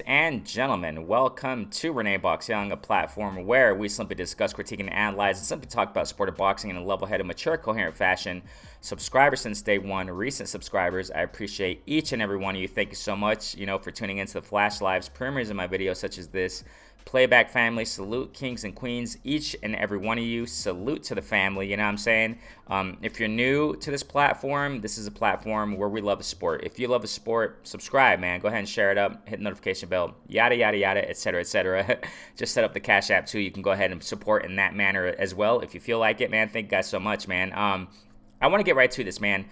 and gentlemen, welcome to Renee Box Young, a platform where we simply discuss, critique, and analyze, and simply talk about sport of boxing in a level-headed, mature, coherent fashion. Subscribers since day one, recent subscribers, I appreciate each and every one of you. Thank you so much, for tuning into the Flash Lives, premieres of my videos such as this. Playback family, salute kings and queens, each and every one of you. Salute to the family, you know what I'm saying? If you're new to this platform, this is a platform where we love the sport. If you love the sport, subscribe, man. Go ahead and share it up, hit the notification bell, yada, yada, yada, etc., etc. Just set up the Cash App, too. You can go ahead and support in that manner as well if you feel like it, man. Thank you guys so much, man. I want to get right to this, man.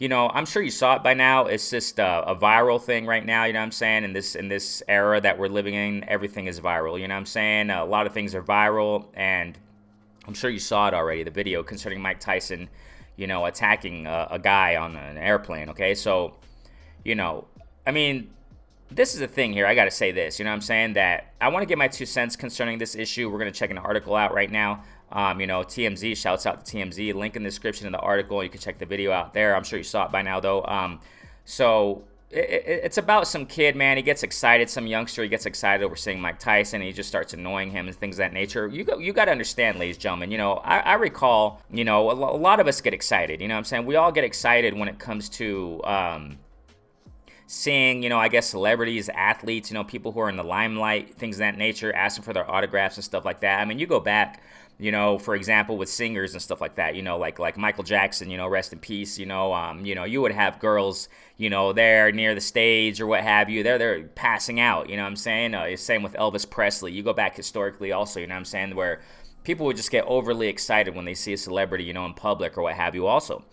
I'm sure you saw it by now. It's just a viral thing right now, you know what I'm saying? In this era that we're living in, everything is viral, you know what I'm saying? A lot of things are viral, and I'm sure you saw it already, the video concerning Mike Tyson, attacking a guy on an airplane, okay? So, this is the thing here. I got to say this, you know what I'm saying? That I want to get my 2 cents concerning this issue. We're going to check an article out right now. TMZ, shouts out to TMZ. Link in the description of the article. You can check the video out there. I'm sure you saw it by now, though. So it's about some kid, man. He gets excited, some youngster. He gets excited over seeing Mike Tyson. And he just starts annoying him and things of that nature. You got to understand, ladies and gentlemen. I recall, a lot of us get excited. You know what I'm saying? We all get excited when it comes to seeing, I guess, celebrities, athletes, people who are in the limelight, things of that nature, asking for their autographs and stuff like that. I mean, you go back, for example, with singers and stuff like that, like Michael Jackson, rest in peace, you would have girls, there near the stage or what have you, they're passing out, you know what I'm saying? Same with Elvis Presley. You go back historically also, you know what I'm saying, where people would just get overly excited when they see a celebrity, in public or what have you also.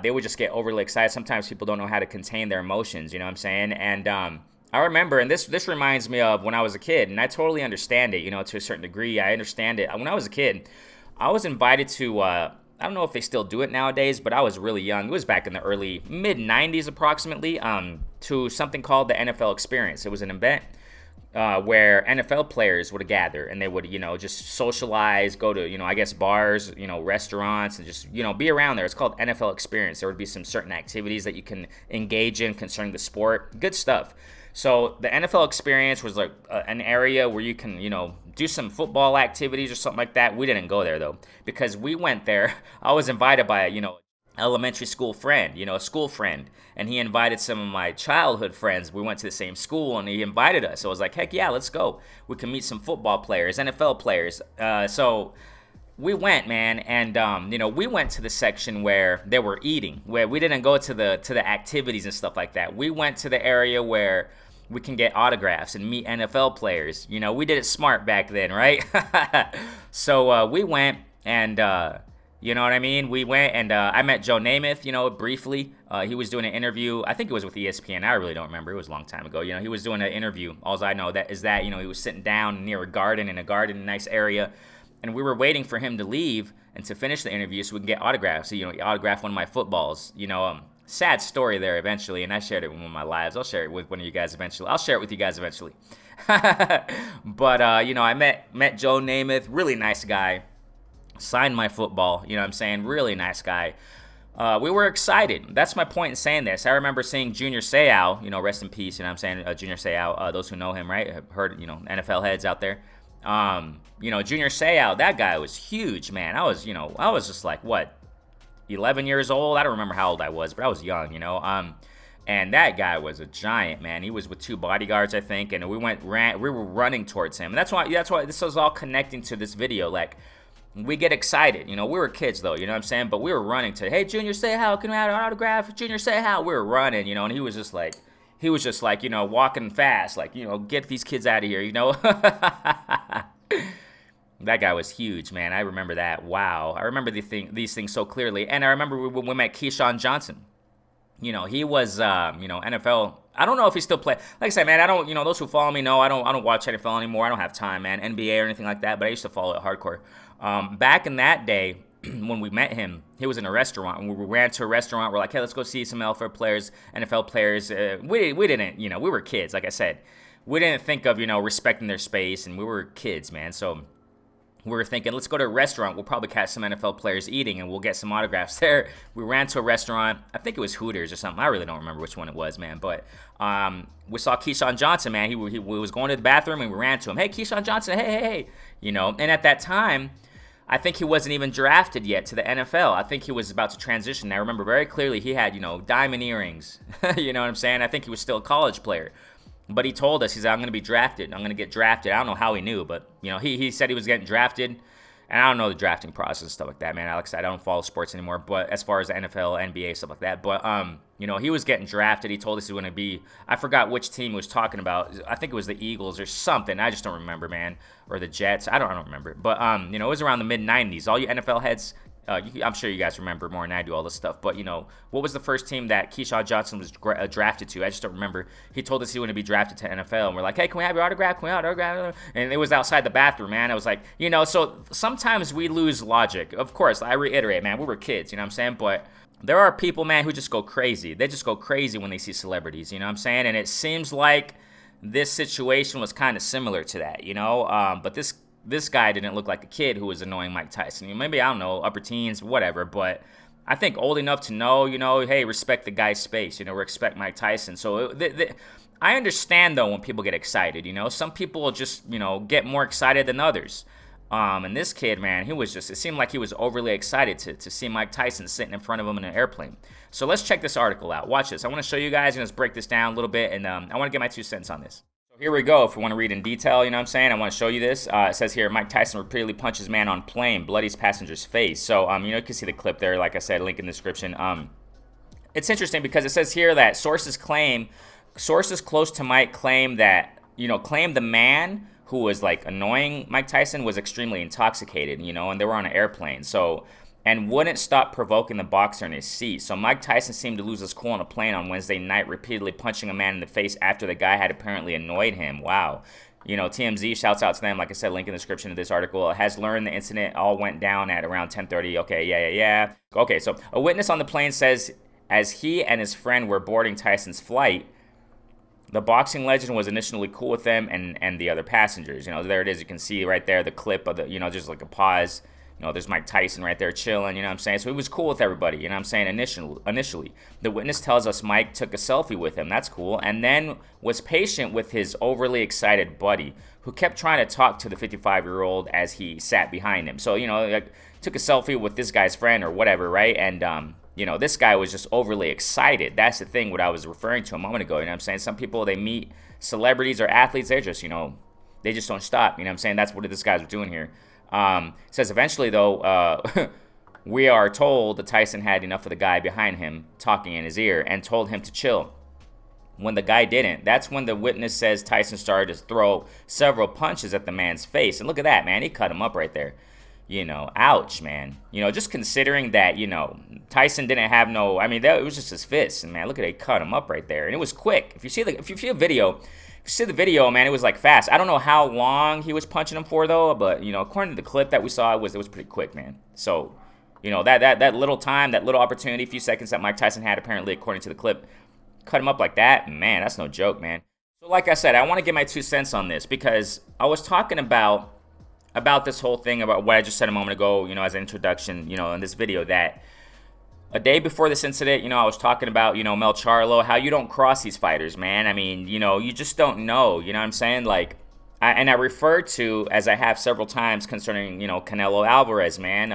They would just get overly excited. Sometimes people don't know how to contain their emotions, you know what I'm saying? And I remember, and this reminds me of when I was a kid, and I totally understand it, to a certain degree. I understand it. When I was a kid, I was invited to, I don't know if they still do it nowadays, but I was really young. It was back in the early, mid-90s approximately, to something called the NFL Experience. It was an event where NFL players would gather, and they would, just socialize, go to, I guess bars, restaurants, and just, be around there. It's called NFL Experience. There would be some certain activities that you can engage in concerning the sport. Good stuff. So the NFL Experience was like an area where you can, do some football activities or something like that. We didn't go there, though, because we went there. I was invited by, elementary school friend, a school friend, and he invited some of my childhood friends. We went to the same school, and he invited us. So I was like, heck yeah, let's go. We can meet some football players, NFL players. So we went, man, and we went to the section where they were eating, where we didn't go to the activities and stuff like that. We went to the area where we can get autographs and meet NFL players. We did it smart back then, right? So we went, and you know what I mean? We went, and I met Joe Namath, briefly. He was doing an interview. I think it was with ESPN. I really don't remember. It was a long time ago. He was doing an interview. All I know that he was sitting down near a garden, nice area. And we were waiting for him to leave and to finish the interview so we can get autographs. So, he autographed one of my footballs. Sad story there eventually, and I shared it with one of my lives. I'll share it with one of you guys eventually. I'll share it with you guys eventually. But, I met Joe Namath, really nice guy. Signed my football, you know what I'm saying? Really nice guy. We were excited. That's my point in saying this. I remember seeing Junior Seau, rest in peace, you know what I'm saying? Junior Seau, those who know him, right? Have heard, NFL heads out there. Junior Seau, that guy was huge, man. I was just like, 11 years old? I don't remember how old I was, but I was young, and that guy was a giant, man. He was with 2 bodyguards, I think, and we were running towards him. And that's why this was all connecting to this video. Like, we get excited, we were kids though, you know what I'm saying? But we were running to, hey, Junior Seau, can we have an autograph? Junior Seau, we were running, and he was just like, walking fast, like, get these kids out of here, That guy was huge, man. I remember that. Wow. I remember these things so clearly. And I remember when we met Keyshawn Johnson. He was, NFL. I don't know if he still play. Like I said, man, I don't, those who follow me know I don't watch NFL anymore. I don't have time, man. NBA or anything like that. But I used to follow it hardcore. Back in that day, when we met him, he was in a restaurant. And we ran to a restaurant. We're like, hey, let's go see some NFL players. We didn't, we were kids, like I said. We didn't think of, respecting their space. And we were kids, man. So we were thinking, let's go to a restaurant. We'll probably catch some NFL players eating, and we'll get some autographs there. We ran to a restaurant. I think it was Hooters or something. I really don't remember which one it was, man. But we saw Keyshawn Johnson, man. He was going to the bathroom, and we ran to him. Hey, Keyshawn Johnson, hey. And at that time, I think he wasn't even drafted yet to the NFL. I think he was about to transition. I remember very clearly he had, diamond earrings. You know what I'm saying? I think he was still a college player. But he told us, he said, I'm going to be drafted. I'm going to get drafted. I don't know how he knew, but, he said he was getting drafted. And I don't know the drafting process and stuff like that, man. Alex, I don't follow sports anymore, but as far as the NFL, NBA, stuff like that. But, he was getting drafted. He told us he was going to be, I forgot which team he was talking about. I think it was the Eagles or something. I just don't remember, man. Or the Jets. I don't remember. But, it was around the mid-90s. All you NFL heads, I'm sure you guys remember more than I do all this stuff. But, what was the first team that Keyshawn Johnson was drafted to? I just don't remember. He told us he wanted to be drafted to NFL. And we're like, hey, can we have your autograph? Can we have your autograph? And it was outside the bathroom, man. I was like, so sometimes we lose logic. Of course, I reiterate, man, we were kids, you know what I'm saying? But there are people, man, who just go crazy. They just go crazy when they see celebrities, you know what I'm saying? And it seems like this situation was kind of similar to that, But this guy didn't look like a kid who was annoying Mike Tyson. Maybe, I don't know, upper teens, whatever. But I think old enough to know, hey, respect the guy's space. Respect Mike Tyson. So I understand, though, when people get excited. Some people just, get more excited than others. And this kid, man, it seemed like he was overly excited to see Mike Tyson sitting in front of him in an airplane. So let's check this article out. Watch this. I want to show you guys, let's break this down a little bit, and I want to get my 2 cents on this. So here we go. If we want to read in detail, you know what I'm saying, I want to show you this. It says here, Mike Tyson repeatedly punches man on plane, bloodies passenger's face. So, you can see the clip there, like I said, link in the description. It's interesting because it says here that sources close to Mike claim that, claim the man who was like annoying Mike Tyson was extremely intoxicated, and they were on an airplane. So, and wouldn't stop provoking the boxer in his seat. So Mike Tyson seemed to lose his cool on a plane on Wednesday night, repeatedly punching a man in the face after the guy had apparently annoyed him. Wow. TMZ shouts out to them, like I said, link in the description of this article, has learned the incident all went down at around 10:30. Okay, yeah. Okay, so a witness on the plane says as he and his friend were boarding Tyson's flight, the boxing legend was initially cool with them and the other passengers. There it is. You can see right there the clip of the, just like a pause. There's Mike Tyson right there chilling, you know what I'm saying? So he was cool with everybody, you know what I'm saying, initially. The witness tells us Mike took a selfie with him, that's cool, and then was patient with his overly excited buddy, who kept trying to talk to the 55-year-old as he sat behind him. So, took a selfie with this guy's friend or whatever, right? And, this guy was just overly excited. That's the thing, what I was referring to a moment ago, you know what I'm saying? Some people, they meet celebrities or athletes, they're just, they just don't stop, you know what I'm saying? That's what this guy was doing here. Says eventually, though, we are told that Tyson had enough of the guy behind him talking in his ear and told him to chill. When the guy didn't, that's when the witness says Tyson started to throw several punches at the man's face. And look at that, man. He cut him up right there. Ouch, man. Just considering that, Tyson didn't have no, it was just his fists. And, man, look at it. He cut him up right there. And it was quick. If you see the video, man, it was like fast. I don't know how long he was punching him for, though, but according to the clip that we saw, it was pretty quick, man. So, that little time, that little opportunity, a few seconds that Mike Tyson had, apparently, according to the clip, cut him up like that, man, that's no joke, man. So, like I said, I want to get my 2 cents on this because I was talking about this whole thing, about what I just said a moment ago, as an introduction, in this video, that a day before this incident, I was talking about, Mel Charlo, how you don't cross these fighters, man. You just don't know, you know what I'm saying? Like, I referred to, as I have several times concerning, Canelo Alvarez, man.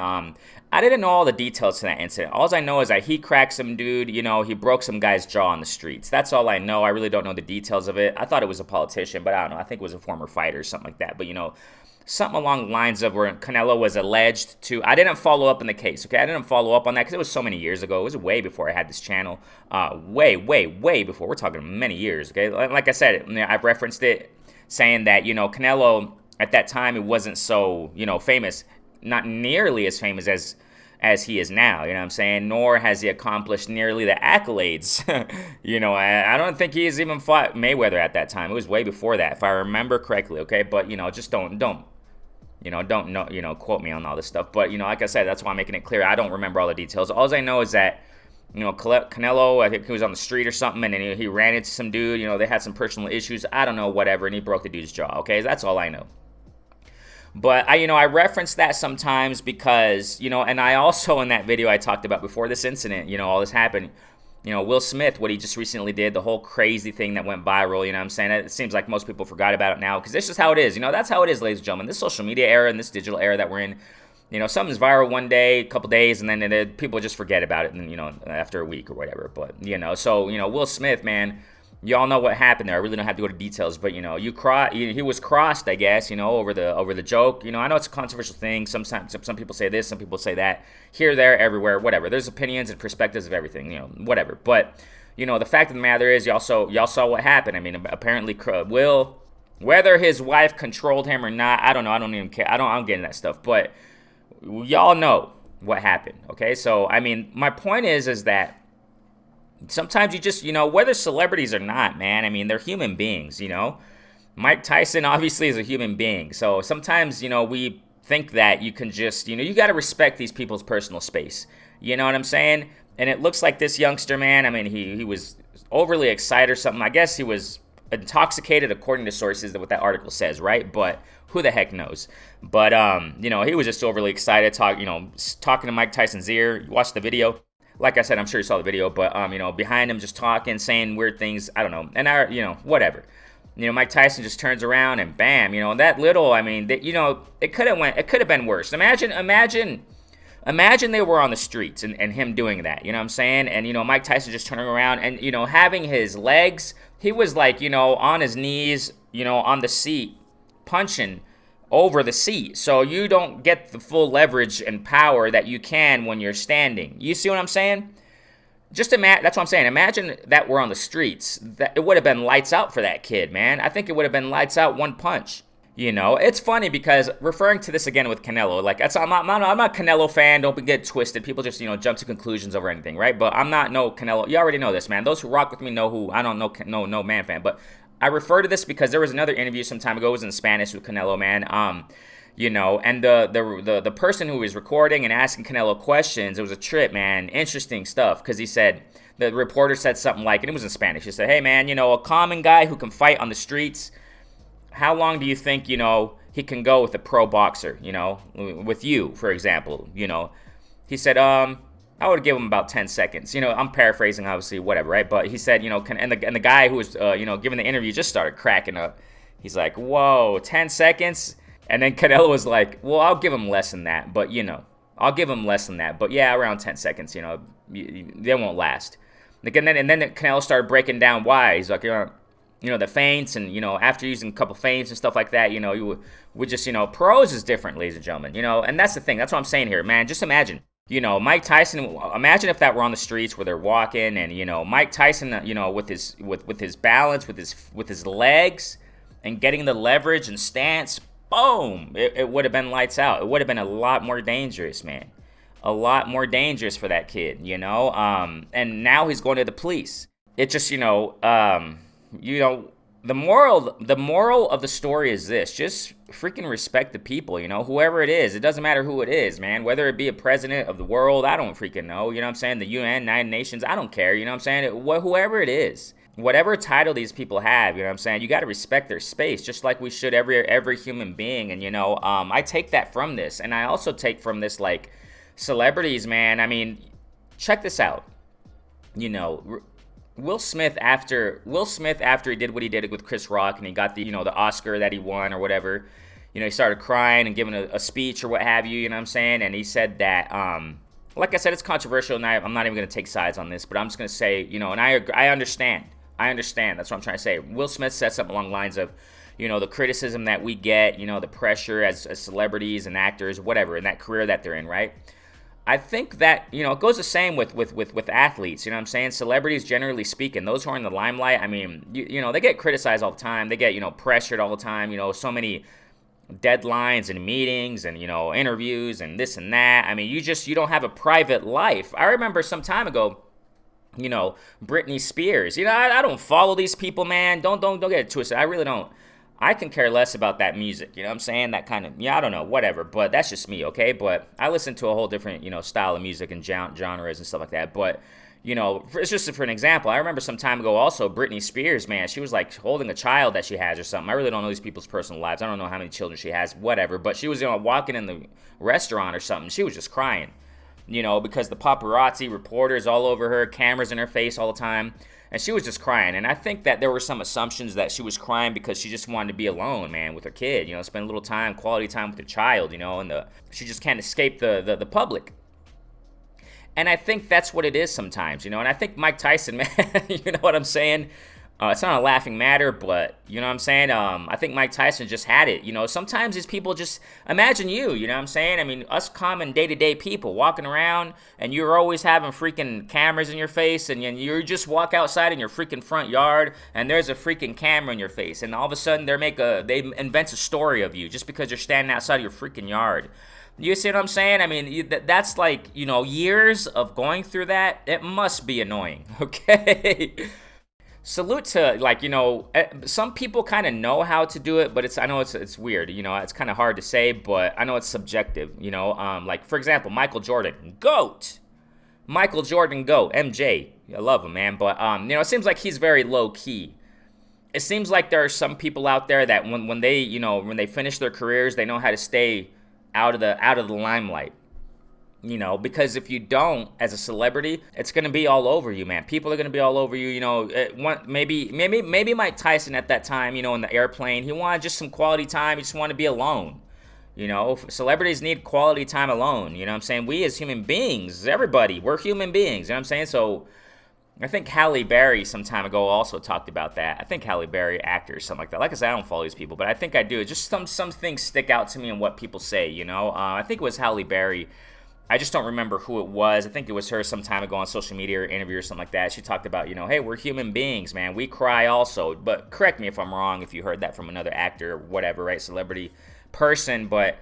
I didn't know all the details to that incident. All I know is that he cracked some dude, he broke some guy's jaw on the streets. That's all I know. I really don't know the details of it. I thought it was a politician, but I don't know. I think it was a former fighter or something like that. But, something along the lines of where Canelo was alleged to. I didn't follow up on the case, okay? I didn't follow up on that because it was so many years ago. It was way before I had this channel. Way before. We're talking many years, okay? Like I said, I've referenced it, saying that, Canelo, at that time, it wasn't so, famous. Not nearly as famous as he is now, you know what I'm saying? Nor has he accomplished nearly the accolades. I don't think he's even fought Mayweather at that time. It was way before that, if I remember correctly, okay? But, just don't quote me on all this stuff. But, like I said, that's why I'm making it clear. I don't remember all the details. All I know is that, Canelo, I think he was on the street or something, and then he ran into some dude. They had some personal issues. I don't know, whatever, and he broke the dude's jaw, okay? That's all I know. But I reference that sometimes because, and I also in that video I talked about before this incident, all this happened, Will Smith, what he just recently did, the whole crazy thing that went viral, what I'm saying? It seems like most people forgot about it now because this is how it is. That's how it is, ladies and gentlemen. This social media era and this digital era that we're in, something's viral one day, a couple days, and then people just forget about it, and after a week or whatever. But so Will Smith, man, y'all know what happened there. I really don't have to go to details, but he was crossed, I guess, over the joke. I know it's a controversial thing. Sometimes some people say this, some people say that. Here, there, everywhere, whatever. There's opinions and perspectives of everything, whatever. But the fact of the matter is, y'all saw what happened. I mean, apparently, Will, whether his wife controlled him or not, I don't know. I don't even care. I don't get into that stuff, but y'all know what happened, okay? So, I mean, my point is that sometimes you just, whether celebrities or not, man, I mean, they're human beings, Mike Tyson obviously is a human being. So sometimes, we think that you can just, you got to respect these people's personal space. You know what I'm saying? And it looks like this youngster, man, I mean, he was overly excited or something. I guess he was intoxicated according to sources, that what that article says, right? But who the heck knows? But he was just overly excited, talking to Mike Tyson's ear. You watch the video. Like I said, I'm sure you saw the video, but behind him just talking, saying weird things. I don't know. And whatever. Mike Tyson just turns around and bam, that little, I mean, it could have been worse. Imagine they were on the streets and him doing that, you know what I'm saying? And, Mike Tyson just turning around and, having his legs, he was like, on his knees, on the seat, punching over the seat. So you don't get the full leverage and power that you can when you're standing. You see what I'm saying? Just imagine, that's what I'm saying. Imagine that we're on the streets. That it would have been lights out for that kid, man. I think it would have been lights out, one punch. It's funny because referring to this again with Canelo, like I'm not a Canelo fan. Don't get twisted. People just jump to conclusions over anything, right? But I'm not no Canelo. You already know this, man. Those who rock with me know who. I don't know no man fan, but I refer to this because there was another interview some time ago. It was in Spanish with Canelo, man. And the person who was recording and asking Canelo questions, it was a trip, man. Interesting stuff, because he said, the reporter said something like, and it was in Spanish. He said, hey, man, a common guy who can fight on the streets, how long do you think, he can go with a pro boxer, with you, for example, He said, I would give him about 10 seconds. I'm paraphrasing, obviously, whatever, right? But he said, and the guy who was, giving the interview just started cracking up. He's like, whoa, 10 seconds? And then Canelo was like, well, I'll give him less than that, but, I'll give him less than that. But, yeah, around 10 seconds, they won't last. And then Canelo started breaking down why. He's like, the feints and, after using a couple feints and stuff like that, you would just, pros is different, ladies and gentlemen, and that's the thing. That's what I'm saying here, man. Just imagine. Mike Tyson, imagine if that were on the streets where they're walking and, Mike Tyson, with his balance, with his legs and getting the leverage and stance, boom, it would have been lights out. It would have been a lot more dangerous, man. A lot more dangerous for that kid, and now he's going to the police. It just, the moral of the story is this: just freaking respect the people, whoever it is. It doesn't matter who it is, man. Whether it be a president of the world, I don't freaking know, what I'm saying? The UN, United Nations, I don't care, what I'm saying? Whoever it is, whatever title these people have, what I'm saying? You got to respect their space, just like we should every human being. And, I take that from this. And I also take from this, like, celebrities, man. I mean, check this out. Will Smith after he did what he did with Chris Rock and he got the the Oscar that he won or whatever, he started crying and giving a speech or what have you, what I'm saying? And he said that, like I said, it's controversial and I'm not even going to take sides on this, but I'm just going to say, and I understand. That's what I'm trying to say. Will Smith said something along the lines of, the criticism that we get, the pressure as celebrities and actors, whatever, in that career that they're in, right? I think that, it goes the same with athletes, what I'm saying? Celebrities, generally speaking, those who are in the limelight, I mean, they get criticized all the time. They get, pressured all the time, so many deadlines and meetings and, interviews and this and that. I mean, you don't have a private life. I remember some time ago, Britney Spears, I don't follow these people, man. Don't get it twisted. I really don't. I can care less about that music, what I'm saying? That kind of, I don't know, whatever, but that's just me, okay? But I listen to a whole different, style of music and genres and stuff like that. But, It's just for an example. I remember some time ago also, Britney Spears, man, she was like holding a child that she has or something. I really don't know these people's personal lives. I don't know how many children she has, whatever. But she was, walking in the restaurant or something. She was just crying, because the paparazzi, reporters all over her, cameras in her face all the time. And she was just crying. And I think that there were some assumptions that she was crying because she just wanted to be alone, man, with her kid, spend a little time, quality time with her child, and she just can't escape the public. And I think that's what it is sometimes, and I think Mike Tyson, man, you know what I'm saying? It's not a laughing matter, but you know what I'm saying? I think Mike Tyson just had it. Sometimes these people just, imagine you know what I'm saying? I mean, us common day-to-day people walking around and you're always having freaking cameras in your face, and you just walk outside in your freaking front yard and there's a freaking camera in your face, and all of a sudden they invent a story of you just because you're standing outside of your freaking yard. You see what I'm saying? I mean, that's like, years of going through that. It must be annoying, okay? Salute to, some people kind of know how to do it, but I know it's weird, it's kind of hard to say, but I know it's subjective, like, for example, Michael Jordan, GOAT, MJ, I love him, man, but, it seems like he's very low-key. It seems like there are some people out there that when they finish their careers, they know how to stay out of the limelight. Because if you don't, as a celebrity, it's going to be all over you, man. People are going to be all over you, maybe Mike Tyson at that time, in the airplane, he wanted just some quality time. He just wanted to be alone. Celebrities need quality time alone. You know what I'm saying? We as human beings, everybody, we're human beings. You know what I'm saying? So I think Halle Berry some time ago also talked about that. I think Halle Berry, actor or something like that. Like I said, I don't follow these people, but I think I do. Just some things stick out to me in what people say, I think it was Halle Berry. I just don't remember who it was. I think it was her some time ago on social media or interview or something like that. She talked about, hey, we're human beings, man. We cry also. But correct me if I'm wrong, if you heard that from another actor or whatever, right, celebrity person. But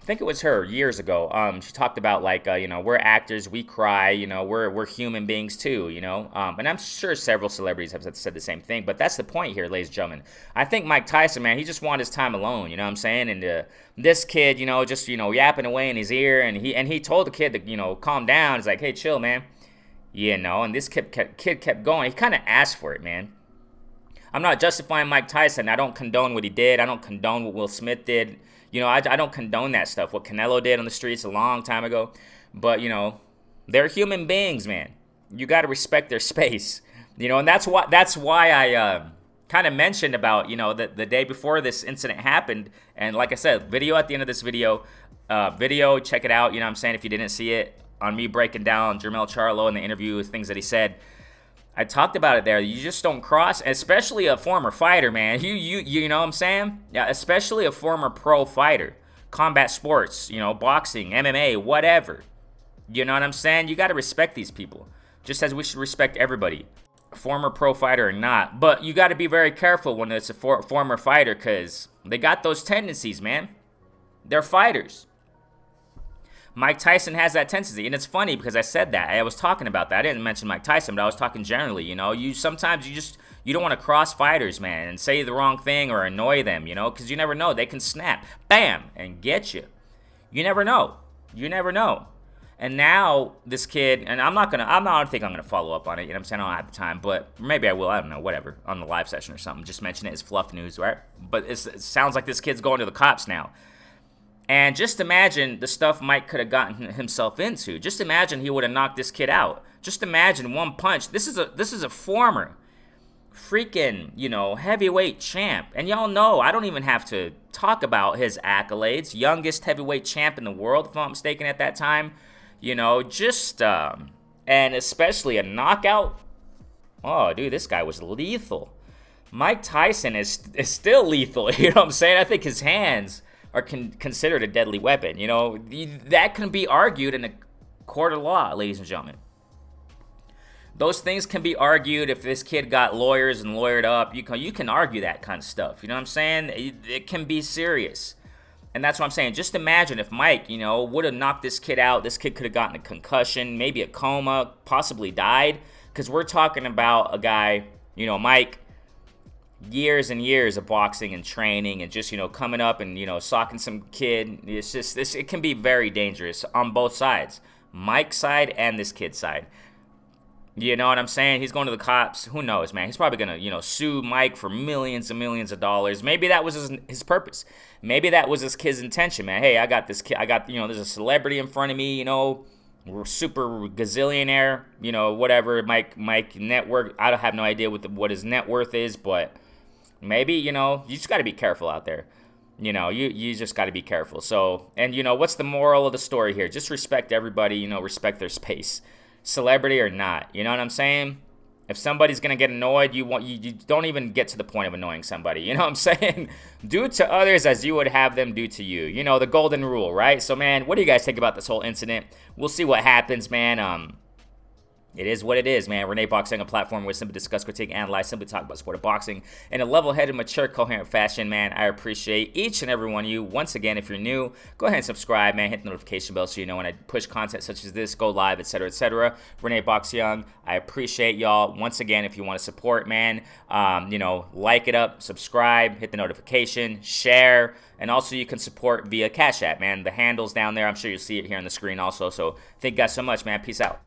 I think it was her years ago. She talked about, like, we're actors, we cry, we're human beings too, and I'm sure several celebrities have said the same thing, but that's the point here, ladies and gentlemen. I think Mike Tyson, man, he just wanted his time alone, you know what I'm saying? And this kid, just, yapping away in his ear, and he told the kid to, calm down. He's like, hey, chill, man, and this kid kept going. He kind of asked for it, man. I'm not justifying Mike Tyson. I don't condone what he did. I don't condone what Will Smith did. I don't condone that stuff, what Canelo did on the streets a long time ago. But, they're human beings, man. You got to respect their space. And that's why I kind of mentioned about, the day before this incident happened. And like I said, video at the end of this video, check it out. You know what I'm saying? If you didn't see it, on me breaking down Jermell Charlo and the interview, things that he said. I talked about it there. You just don't cross, especially a former fighter, man. You know what I'm saying? Yeah, especially a former pro fighter. Combat sports, boxing, MMA, whatever. You know what I'm saying? You got to respect these people, just as we should respect everybody, former pro fighter or not. But you got to be very careful when it's a former fighter, because they got those tendencies, man. They're fighters. Mike Tyson has that tendency, and it's funny because I said that. I was talking about that. I didn't mention Mike Tyson, but I was talking generally, You sometimes you don't want to cross fighters, man, and say the wrong thing or annoy them, because you never know. They can snap, bam, and get you. You never know. And now this kid, and I don't think I'm gonna follow up on it. You know what I'm saying? I don't have the time, but maybe I will. I don't know. Whatever, on the live session or something. Just mention it as fluff news, right? But it sounds like this kid's going to the cops now. And just imagine the stuff Mike could have gotten himself into. Just imagine he would have knocked this kid out. Just imagine one punch. This is a former freaking, heavyweight champ. And y'all know, I don't even have to talk about his accolades. Youngest heavyweight champ in the world, if I'm not mistaken, at that time. And especially a knockout. Oh, dude, this guy was lethal. Mike Tyson is still lethal. You know what I'm saying? I think his hands are considered a deadly weapon. That can be argued in a court of law, ladies and gentlemen. Those things can be argued if this kid got lawyers and lawyered up. You can argue that kind of stuff. You know what I'm saying? It can be serious. And that's what I'm saying. Just imagine if Mike, would have knocked this kid out. This kid could have gotten a concussion, maybe a coma, possibly died. Because we're talking about a guy, Mike, years and years of boxing and training and just, coming up and, socking some kid. It's just, it can be very dangerous on both sides. Mike's side and this kid's side. You know what I'm saying? He's going to the cops. Who knows, man? He's probably gonna, sue Mike for millions and millions of dollars. Maybe that was his purpose. Maybe that was his kid's intention, man. Hey, I got this kid. I got, there's a celebrity in front of me. We're super gazillionaire. Whatever. Mike net worth. I don't have no idea what his net worth is, but maybe you just got to be careful out there. You just got to be careful. So, and what's the moral of the story here? Just respect everybody. Respect their space. Celebrity or not, you know what I'm saying? If somebody's gonna get annoyed, you don't even get to the point of annoying somebody. You know what I'm saying? Do to others as you would have them do to you. The golden rule, right? So, man, what do you guys think about this whole incident? We'll see what happens, man. It is what it is, man. Renee Boxing, a platform where we simply discuss, critique, analyze, simply talk about sport of boxing in a level-headed, mature, coherent fashion, man. I appreciate each and every one of you. Once again, if you're new, go ahead and subscribe, man. Hit the notification bell so you know when I push content such as this, go live, etc., etc. Renee Boxing, I appreciate y'all. Once again, if you want to support, man, like it up, subscribe, hit the notification, share, and also you can support via Cash App, man. The handle's down there. I'm sure you'll see it here on the screen also. So thank you guys so much, man. Peace out.